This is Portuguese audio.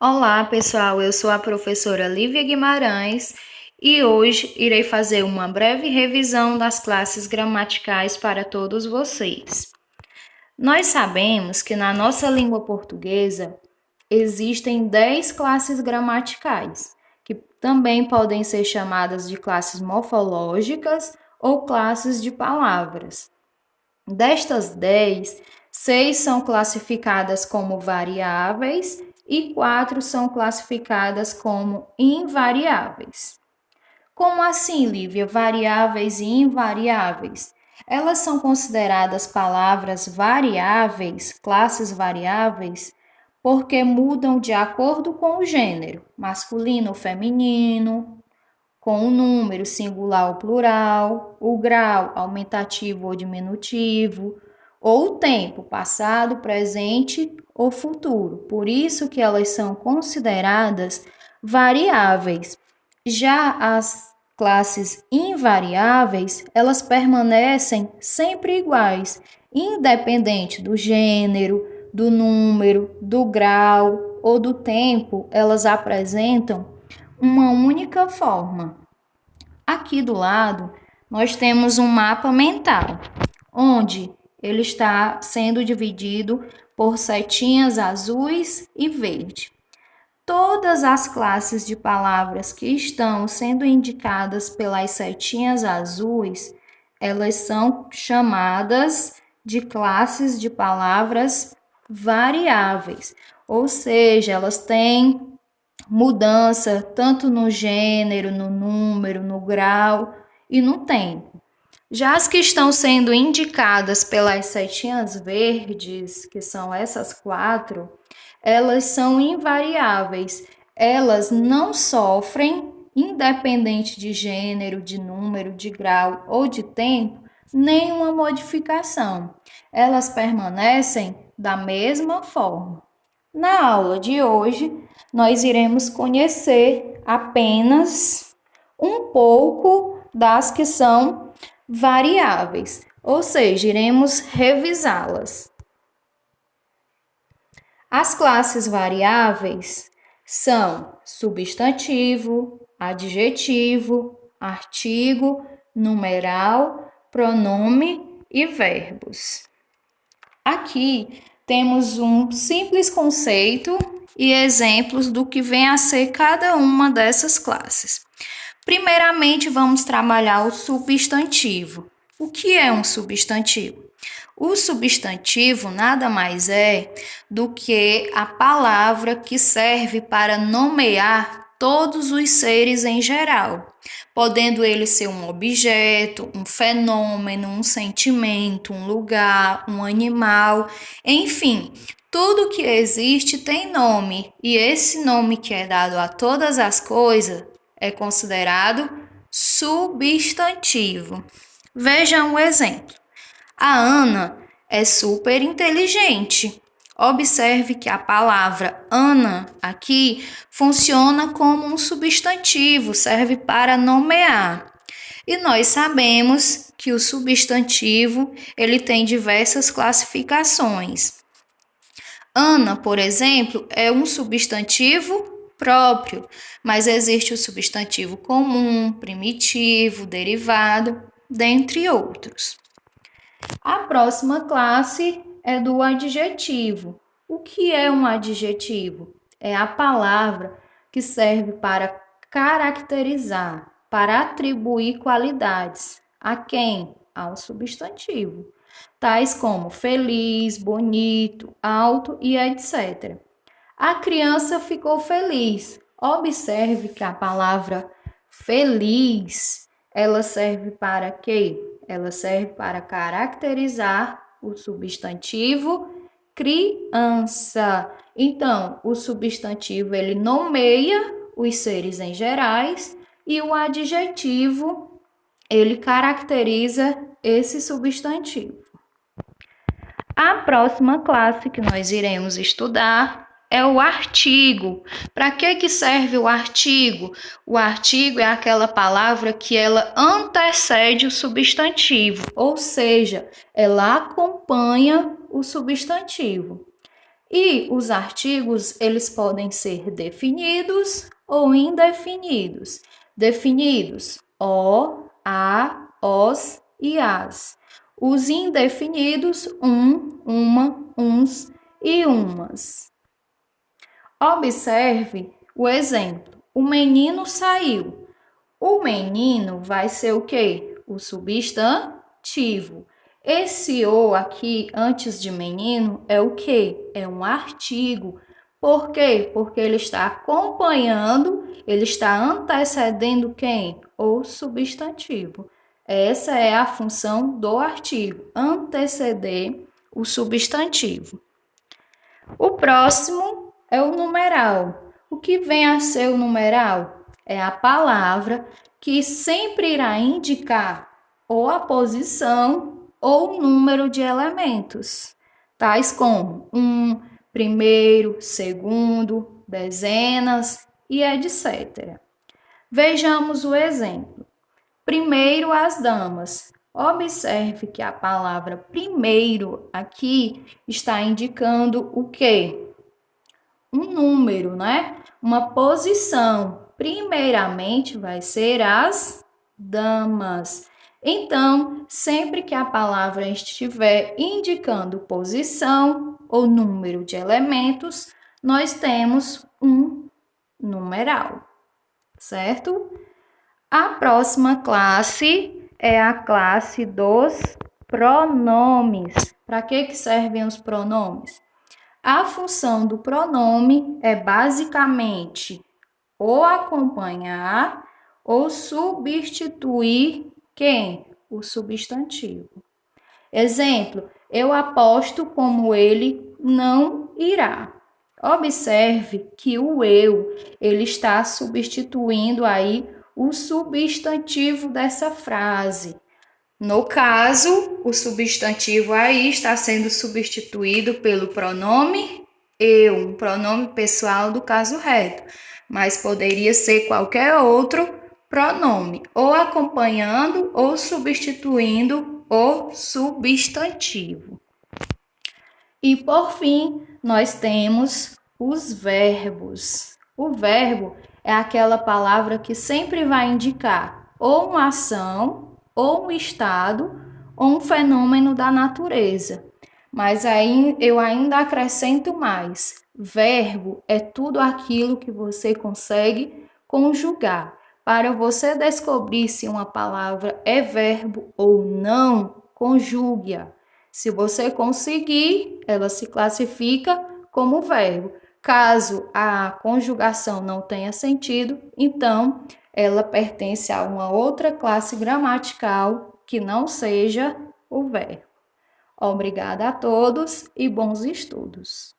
Olá, pessoal. Eu sou a professora Lívia Guimarães e hoje irei fazer uma breve revisão das classes gramaticais para todos vocês. Nós sabemos que na nossa língua portuguesa existem 10 classes gramaticais, que também podem ser chamadas de classes morfológicas ou classes de palavras. Destas 10, 6 são classificadas como variáveis e 4 são classificadas como invariáveis. Como assim, Lívia? Variáveis e invariáveis? Elas são consideradas palavras variáveis, classes variáveis, porque mudam de acordo com o gênero, masculino ou feminino, com o número singular ou plural, o grau aumentativo ou diminutivo, ou o tempo passado, presente ou futuro. Por isso que elas são consideradas variáveis. Já as classes invariáveis, elas permanecem sempre iguais, independente do gênero, do número, do grau ou do tempo, elas apresentam uma única forma. Aqui do lado, nós temos um mapa mental, onde ele está sendo dividido por setinhas azuis e verde. Todas as classes de palavras que estão sendo indicadas pelas setinhas azuis, elas são chamadas de classes de palavras variáveis, ou seja, elas têm mudança tanto no gênero, no número, no grau e no tempo. Já as que estão sendo indicadas pelas setinhas verdes, que são essas 4, elas são invariáveis. Elas não sofrem, independente de gênero, de número, de grau ou de tempo, nenhuma modificação. Elas permanecem da mesma forma. Na aula de hoje, nós iremos conhecer apenas um pouco das que são variáveis, ou seja, iremos revisá-las. As classes variáveis são substantivo, adjetivo, artigo, numeral, pronome e verbos. Aqui temos um simples conceito e exemplos do que vem a ser cada uma dessas classes. Primeiramente, vamos trabalhar o substantivo. O que é um substantivo? O substantivo nada mais é do que a palavra que serve para nomear todos os seres em geral, podendo ele ser um objeto, um fenômeno, um sentimento, um lugar, um animal, enfim, tudo que existe tem nome, e esse nome que é dado a todas as coisas é considerado substantivo. Veja um exemplo. A Ana é super inteligente. Observe que a palavra Ana aqui funciona como um substantivo, serve para nomear. E nós sabemos que o substantivo ele tem diversas classificações. Ana, por exemplo, é um substantivo próprio, mas existe o substantivo comum, primitivo, derivado, dentre outros. A próxima classe é do adjetivo. O que é um adjetivo? É a palavra que serve para caracterizar, para atribuir qualidades. A quem? Ao substantivo, tais como feliz, bonito, alto e etc. A criança ficou feliz. Observe que a palavra feliz, ela serve para quê? Ela serve para caracterizar o substantivo criança. Então, o substantivo ele nomeia os seres em gerais e o adjetivo ele caracteriza esse substantivo. A próxima classe que nós iremos estudar é o artigo. Para que serve o artigo? O artigo é aquela palavra que ela antecede o substantivo, ou seja, ela acompanha o substantivo. E os artigos, eles podem ser definidos ou indefinidos. Definidos, o, a, os e as. Os indefinidos, uma, uns e umas. Observe o exemplo. O menino saiu. O menino vai ser o quê? O substantivo. Esse o aqui, antes de menino, é o quê? É um artigo. Por quê? Porque ele está acompanhando, ele está antecedendo quem? O substantivo. Essa é a função do artigo, anteceder o substantivo. O próximo é o numeral. O que vem a ser o numeral? É a palavra que sempre irá indicar ou a posição ou o número de elementos, tais como primeiro, segundo, dezenas e etc. Vejamos o exemplo. Primeiro, as damas. Observe que a palavra primeiro aqui está indicando o quê? Um número, né? Uma posição. Primeiramente vai ser as damas. Então, sempre que a palavra estiver indicando posição ou número de elementos, nós temos um numeral, certo? A próxima classe é a classe dos pronomes. Para que servem os pronomes? A função do pronome é basicamente ou acompanhar ou substituir quem? O substantivo. Exemplo, eu aposto como ele não irá. Observe que o eu, ele está substituindo aí o substantivo dessa frase. No caso, o substantivo aí está sendo substituído pelo pronome eu, um pronome pessoal do caso reto, mas poderia ser qualquer outro pronome, ou acompanhando ou substituindo o substantivo. E por fim, nós temos os verbos. O verbo é aquela palavra que sempre vai indicar ou uma ação, ou um estado, ou um fenômeno da natureza. Mas aí eu ainda acrescento mais. Verbo é tudo aquilo que você consegue conjugar. Para você descobrir se uma palavra é verbo ou não, conjugue-a. Se você conseguir, ela se classifica como verbo. Caso a conjugação não tenha sentido, então ela pertence a uma outra classe gramatical que não seja o verbo. Obrigada a todos e bons estudos.